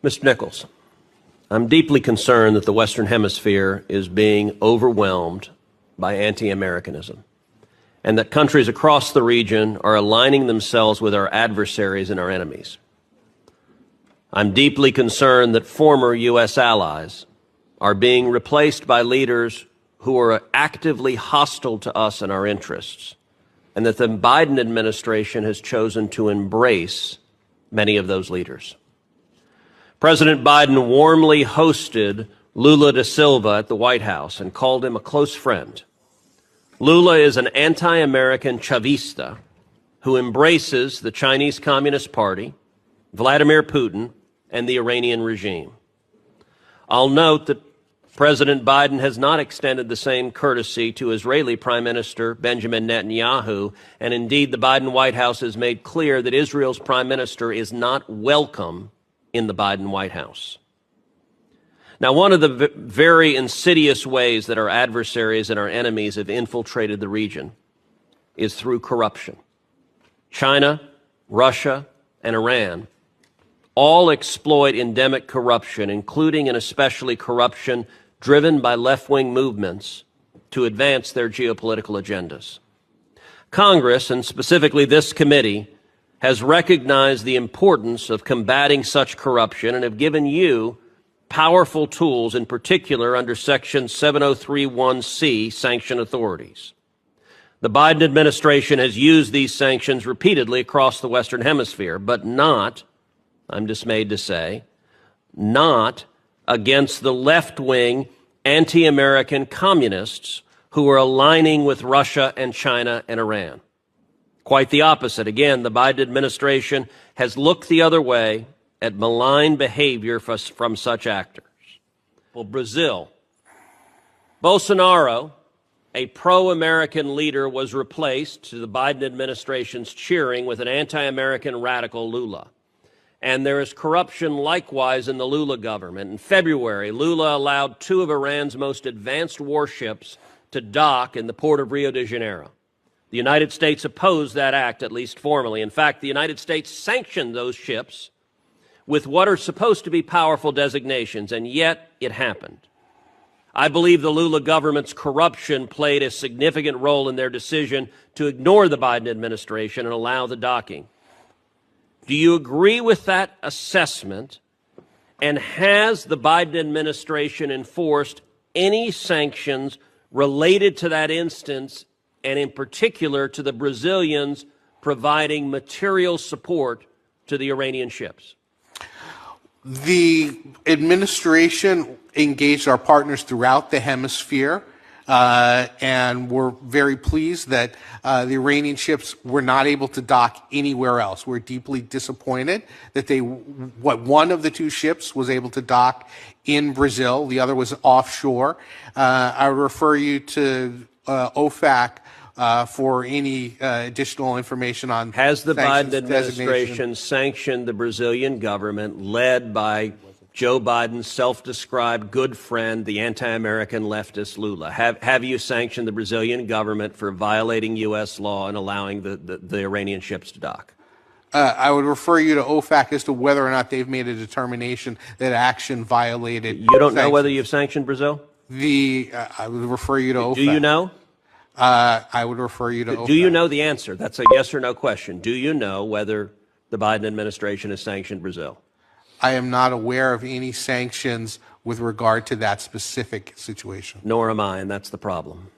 Mr. Nichols, I'm deeply concerned that the Western Hemisphere is being overwhelmed by anti-Americanism, and that countries across the region are aligning themselves with our adversaries and our enemies. I'm deeply concerned that former U.S. allies are being replaced by leaders who are actively hostile to us and our interests, and that the Biden administration has chosen to embrace many of those leaders. President Biden warmly hosted Lula da Silva at the White House and called him a close friend. Lula is an anti-American Chavista who embraces the Chinese Communist Party, Vladimir Putin, and the Iranian regime. I'll note that President Biden has not extended the same courtesy to Israeli Prime Minister Benjamin Netanyahu, and indeed the Biden White House has made clear that Israel's Prime Minister is not welcome in the Biden White House. Now, one of the very insidious ways that our adversaries and our enemies have infiltrated the region is through corruption. China, Russia, and Iran all exploit endemic corruption, including and especially corruption driven by left-wing movements to advance their geopolitical agendas. Congress, and specifically this committee, has recognized the importance of combating such corruption and have given you powerful tools, in particular under Section 7031C, sanction authorities. The Biden administration has used these sanctions repeatedly across the Western Hemisphere, but not, I'm dismayed to say, not against the left-wing anti-American communists who are aligning with Russia and China and Iran. Quite the opposite. Again, the Biden administration has looked the other way at malign behavior from such actors. Well, Brazil. Bolsonaro, a pro-American leader, was replaced, to the Biden administration's cheering, with an anti-American radical Lula. And there is corruption likewise in the Lula government. In February, Lula allowed 2 of Iran's most advanced warships to dock in the port of Rio de Janeiro. The United States opposed that act, at least formally. In fact, the United States sanctioned those ships with what are supposed to be powerful designations, and yet it happened. I believe the Lula government's corruption played a significant role in their decision to ignore the Biden administration and allow the docking. Do you agree with that assessment? And has the Biden administration enforced any sanctions related to that instance, and in particular to the Brazilians providing material support to the Iranian ships? The administration engaged our partners throughout the hemisphere, and we're very pleased that the Iranian ships were not able to dock anywhere else. We're deeply disappointed that one of the 2 ships was able to dock in Brazil. The other was offshore. I refer you to OFAC for any additional information on. Has the Biden administration sanctioned the Brazilian government, led by Joe Biden's self-described good friend, the anti-American leftist Lula? Have you sanctioned the Brazilian government for violating U.S. law and allowing the Iranian ships to dock? I would refer you to OFAC as to whether or not they've made a determination that action violated. You don't know whether you've sanctioned Brazil? I would refer you to OFAC. Do you know? I would refer you to OFAC. Do you know the answer? That's a yes or no question. Do you know whether the Biden administration has sanctioned Brazil? I am not aware of any sanctions with regard to that specific situation. Nor am I, and that's the problem.